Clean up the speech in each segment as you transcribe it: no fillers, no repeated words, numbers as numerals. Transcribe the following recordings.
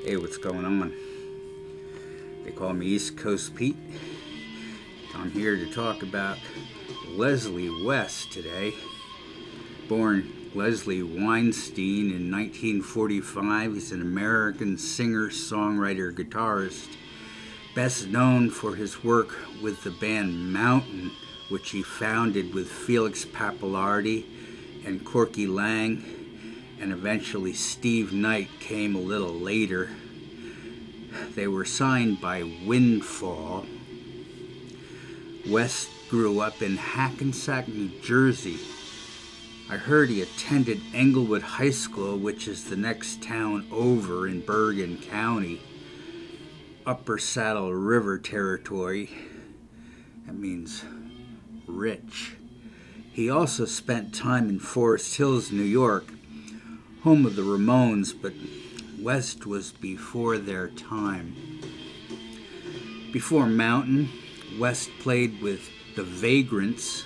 Hey, what's going on? They call me East Coast Pete. I'm here to talk about Leslie West today. Born Leslie Weinstein in 1945, he's an American singer, songwriter, guitarist. Best known for his work with the band Mountain, which he founded with Felix Pappalardi and Corky Lang, and eventually Steve Knight came a little later. They were signed by Windfall. West grew up in Hackensack, New Jersey. I heard he attended Englewood High School, which is the next town over in Bergen County, Upper Saddle River territory. That means rich. He also spent time in Forest Hills, New York, home of the Ramones, but West was before their time. Before Mountain, West played with the Vagrants.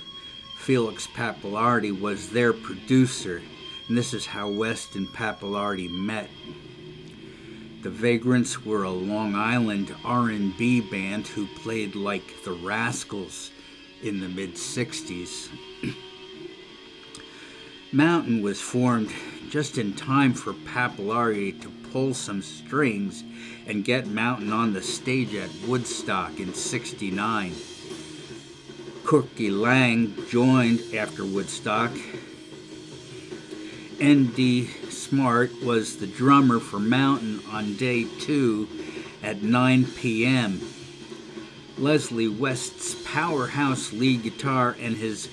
Felix Pappalardi was their producer, and this is how West and Pappalardi met. The Vagrants were a Long Island R&B band who played like the Rascals in the mid-60s. Mountain was formed just in time for Pappalardi to pull some strings and get Mountain on the stage at Woodstock in '69. Corky Lang joined after Woodstock. N.D. Smart was the drummer for Mountain on day 2 at 9 p.m. Leslie West's powerhouse lead guitar and his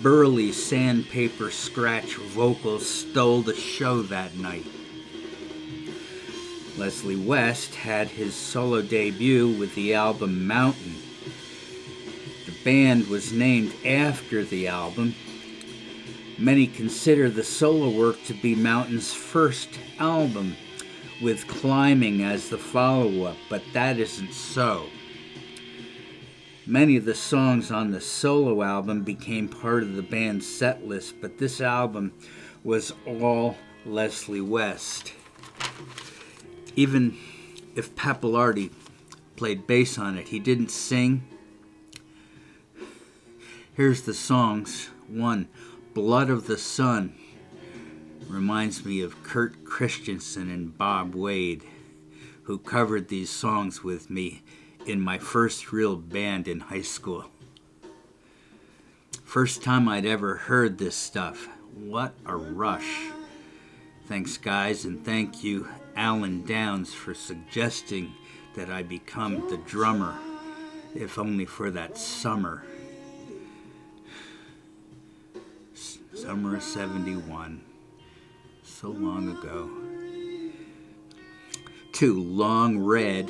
burly sandpaper scratch vocals stole the show that night. Leslie West had his solo debut with the album Mountain. The band was named after the album. Many consider the solo work to be Mountain's first album, with Climbing as the follow-up, but that isn't so. Many of the songs on the solo album became part of the band's set list, but this album was all Leslie West. Even if Pappalardi played bass on it, he didn't sing. Here's the songs. 1, Blood of the Sun. Reminds me of Kurt Christensen and Bob Wade, who covered these songs with me in my first real band in high school. First time I'd ever heard this stuff. What a rush. Thanks, guys, and thank you, Alan Downs, for suggesting that I become the drummer, if only for that summer. Summer of '71. So long ago. 2, Long Red.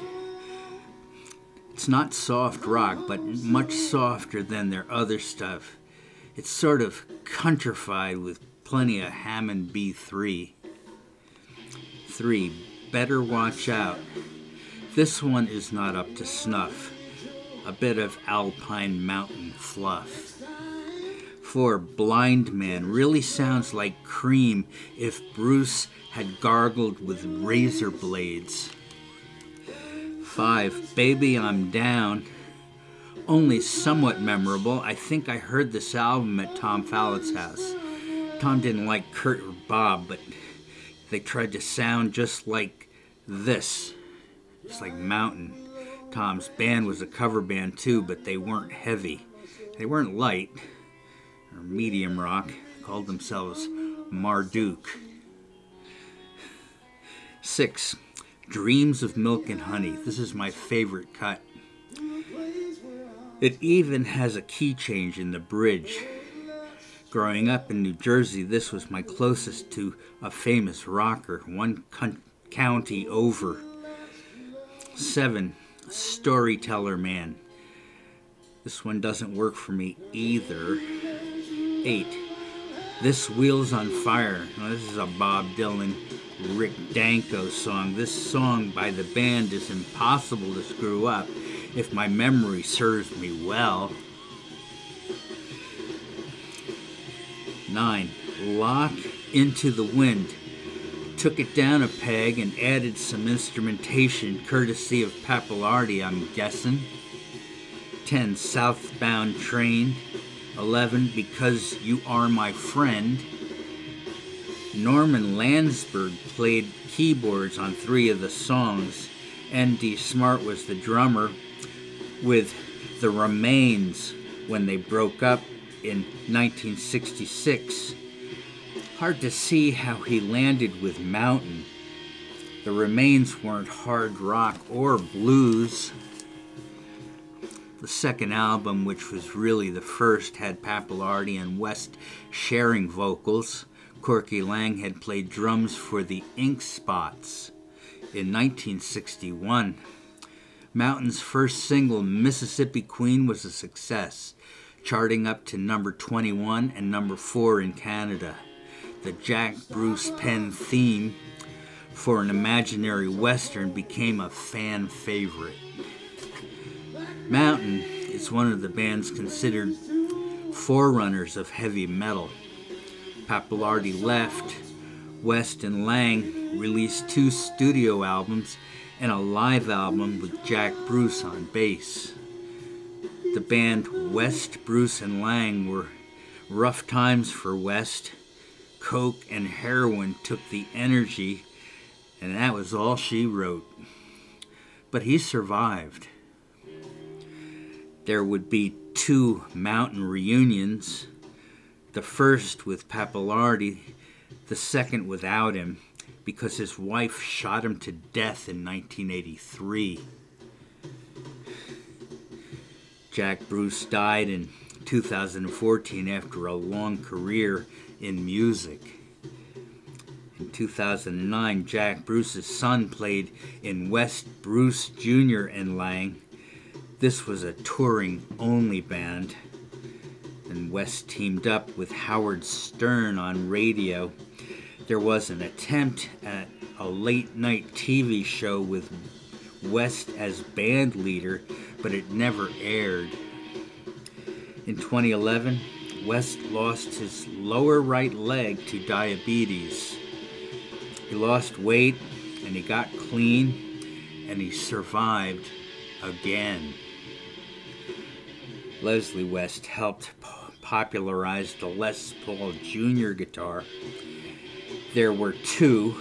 It's not soft rock, but much softer than their other stuff. It's sort of countrified with plenty of Hammond B3. 3, Better Watch Out. This one is not up to snuff. A bit of Alpine Mountain fluff. 4, Blind Man. Really sounds like Cream if Bruce had gargled with razor blades. 5, Baby I'm Down. Only somewhat memorable. I think I heard this album at Tom Fallett's house. Tom didn't like Kurt or Bob, but they tried to sound just like this. Just like Mountain. Tom's band was a cover band too, but they weren't heavy. They weren't light or medium rock. They called themselves Marduk. 6, Dreams of Milk and Honey. This is my favorite cut. It even has a key change in the bridge. Growing up in New Jersey, this was my closest to a famous rocker, one county over. 7, Storyteller Man. This one doesn't work for me either. 8, This Wheel's on Fire. Now, this is a Bob Dylan, Rick Danko song. This song by the band is impossible to screw up if my memory serves me well. 9, Lock Into the Wind. took it down a peg and added some instrumentation courtesy of Pappalardi, I'm guessing. 10, Southbound Train. 11, Because You Are My Friend. Norman Landsberg played keyboards on 3 of the songs. N.D. Smart was the drummer with the Remains when they broke up in 1966. Hard to see how he landed with Mountain. The Remains weren't hard rock or blues. The second album, which was really the first, had Pappalardi and West sharing vocals. Corky Lang had played drums for the Ink Spots in 1961. Mountain's first single, Mississippi Queen, was a success, charting up to number 21 and number 4 in Canada. The Jack Bruce Penn theme for an imaginary Western became a fan favorite. Mountain is one of the bands considered forerunners of heavy metal. Pappalardi left. West and Lang released 2 studio albums and a live album with Jack Bruce on bass. The band West, Bruce, and Lang were rough times for West. Coke and heroin took the energy, and that was all she wrote. But he survived. There would be 2 Mountain reunions, the first with Pappalardi, the second without him, because his wife shot him to death in 1983. Jack Bruce died in 2014 after a long career in music. In 2009, Jack Bruce's son played in West, Bruce Jr. and Lang. This was a touring-only band, and West teamed up with Howard Stern on radio. There was an attempt at a late-night TV show with West as band leader, but it never aired. In 2011, West lost his lower right leg to diabetes. He lost weight, and he got clean, and he survived again. Leslie West helped popularize the Les Paul Jr. guitar. There were 2,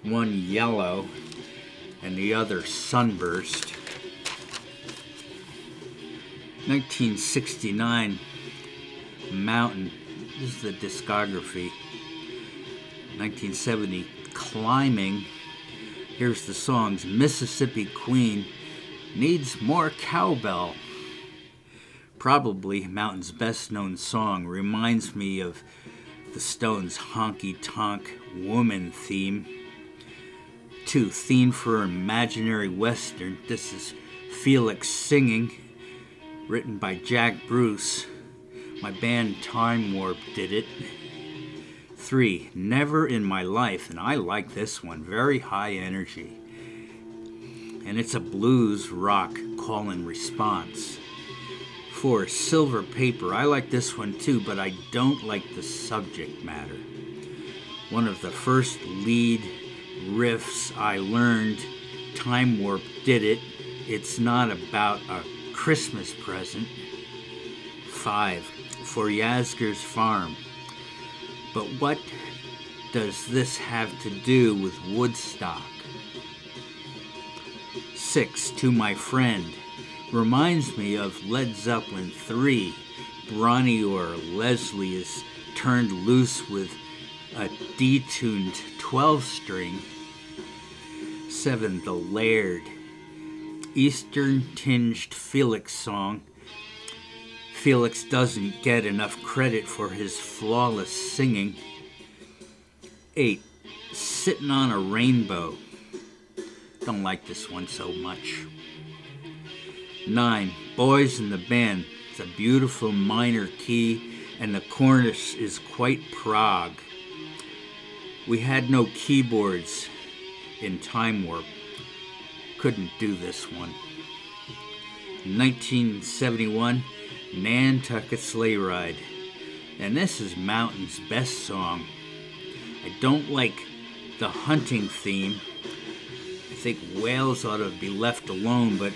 one yellow and the other sunburst. 1969, Mountain, this is the discography. 1970, Climbing. Here's the songs. Mississippi Queen, Needs More Cowbell. Probably Mountain's best known song, reminds me of the Stones' Honky Tonk Woman theme. 2, Theme for Imaginary Western. This is Felix singing, written by Jack Bruce. My band Time Warp did it. 3, Never in My Life, and I like this one, very high energy. And it's a blues rock call and response. 4, Silver Paper. I like this one too, but I don't like the subject matter. One of the first lead riffs I learned, Time Warp did it. It's not about a Christmas present. 5, For Yasgur's Farm. But what does this have to do with Woodstock? 6, To My Friend. Reminds me of Led Zeppelin 3. Bronny or Leslie is turned loose with a detuned 12-string. 7, The Laird. Eastern-tinged Felix song. Felix doesn't get enough credit for his flawless singing. 8, Sitting on a Rainbow. Don't like this one so much. 9, Boys in the Band. It's a beautiful minor key, and the chorus is quite prog. We had no keyboards in Time Warp. Couldn't do this one. 1971, Nantucket Sleigh Ride. And this is Mountain's best song. I don't like the hunting theme. I think whales ought to be left alone, but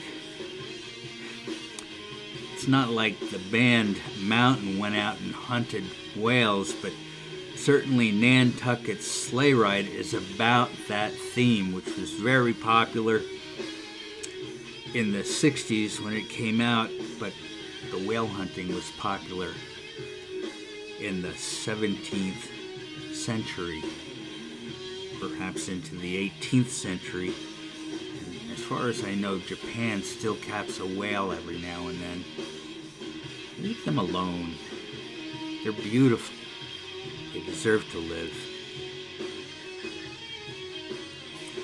it's not like the band Mountain went out and hunted whales, but certainly Nantucket's Sleigh Ride is about that theme, which was very popular in the 60s when it came out, but the whale hunting was popular in the 17th century, perhaps into the 18th century. And as far as I know, Japan still caps a whale every now and then. Leave them alone. They're beautiful. They deserve to live.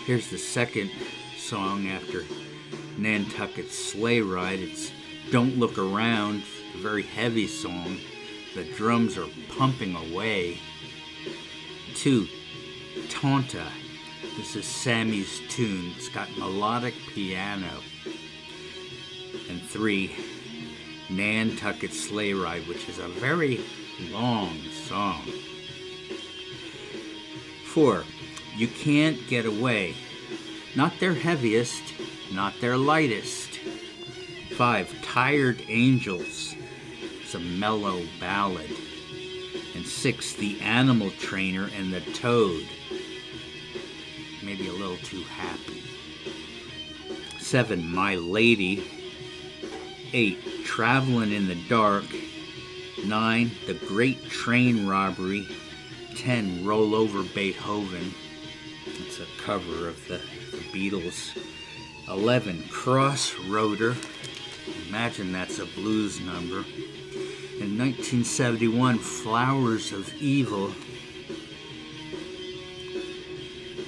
Here's the second song after Nantucket's Sleigh Ride. It's Don't Look Around, a very heavy song. The drums are pumping away. 2, Taunta. This is Sammy's tune. It's got melodic piano. And 3, Nantucket Sleigh Ride, which is a very long song. 4, You Can't Get Away. Not their heaviest, not their lightest. 5, Tired Angels. It's a mellow ballad. And 6, The Animal Trainer and the Toad. Maybe a little too happy. 7, My Lady. 8, Travelin' in the Dark. 9, The Great Train Robbery. 10, Roll Over Beethoven. It's a cover of the Beatles. 11, Crossroader. Imagine that's a blues number. In 1971, Flowers of Evil.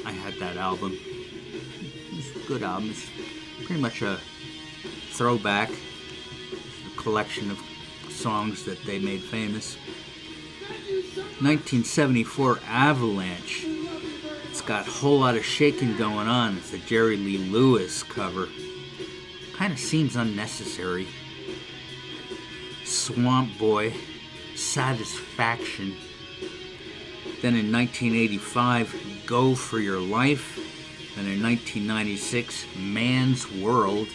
I had that album. It was a good album. It's pretty much a throwback, a collection of songs that they made famous. 1974, Avalanche. It's got a whole lot of shaking going on. It's a Jerry Lee Lewis cover. Kind of seems unnecessary. Swamp Boy, Satisfaction. Then in 1985, Go For Your Life. Then in 1996, Man's World.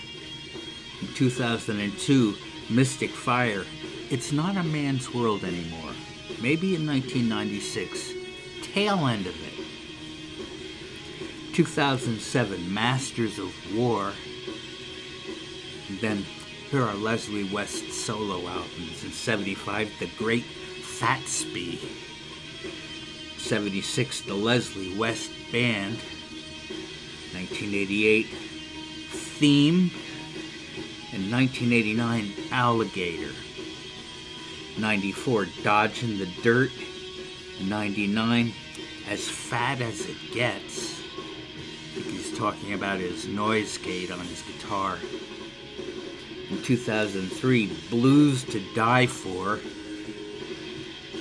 In 2002, Mystic Fire. It's not a man's world anymore. Maybe in 1996. Tail end of it. 2007, Masters of War. And then here are Leslie West's solo albums. In 75, The Great Fatsby. 76, The Leslie West Band. 1988, Theme. And 1989, Alligator. 94, Dodgin' the Dirt. 99, As Fat As It Gets. I think he's talking about his noise gate on his guitar. In 2003, Blues to Die For.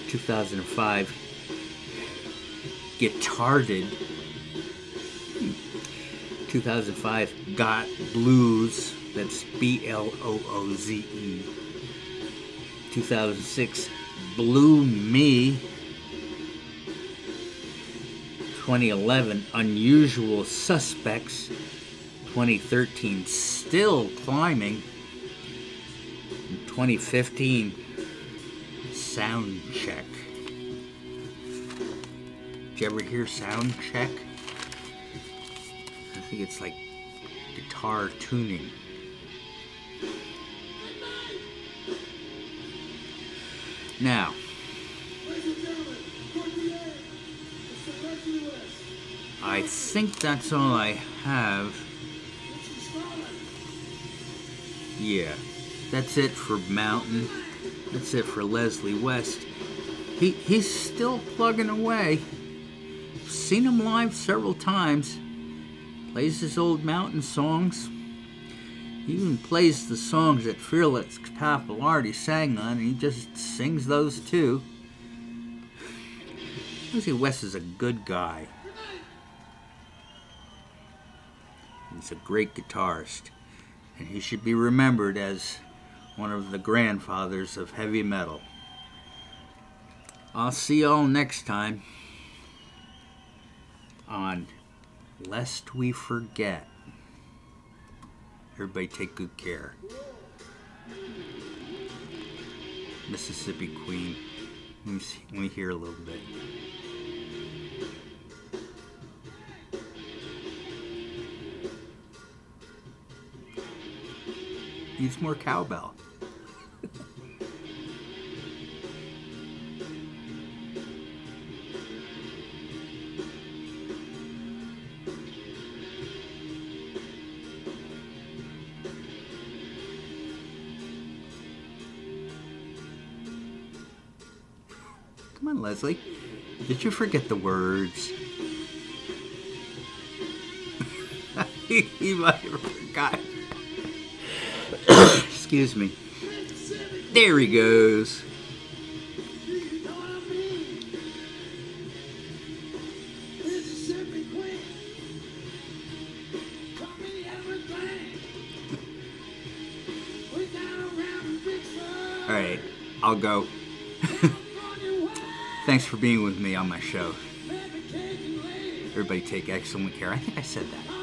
2005, Guitarded. 2005, Got Blues. That's B-L-O-O-Z-E. 2006, Blue Me. 2011, Unusual Suspects. 2013, Still Climbing. In 2015, Sound Check. Did you ever hear Sound Check? I think it's like guitar tuning. Now, I think that's all I have. Yeah, that's it for Mountain. That's it for Leslie West. He's still plugging away. Seen him live several times. Plays his old Mountain songs. He even plays the songs that Felix Pappalardi sang on, and he just sings those too. Leslie West is a good guy. He's a great guitarist, and he should be remembered as one of the grandfathers of heavy metal. I'll see y'all next time. on Lest We Forget. Everybody take good care. Mississippi Queen. Let me hear a little bit. Needs more cowbell. Come on, Leslie. Did you forget the words? He might have forgotten. Excuse me. There he goes. All right, I'll go. Thanks for being with me on my show. Everybody take excellent care. I think I said that.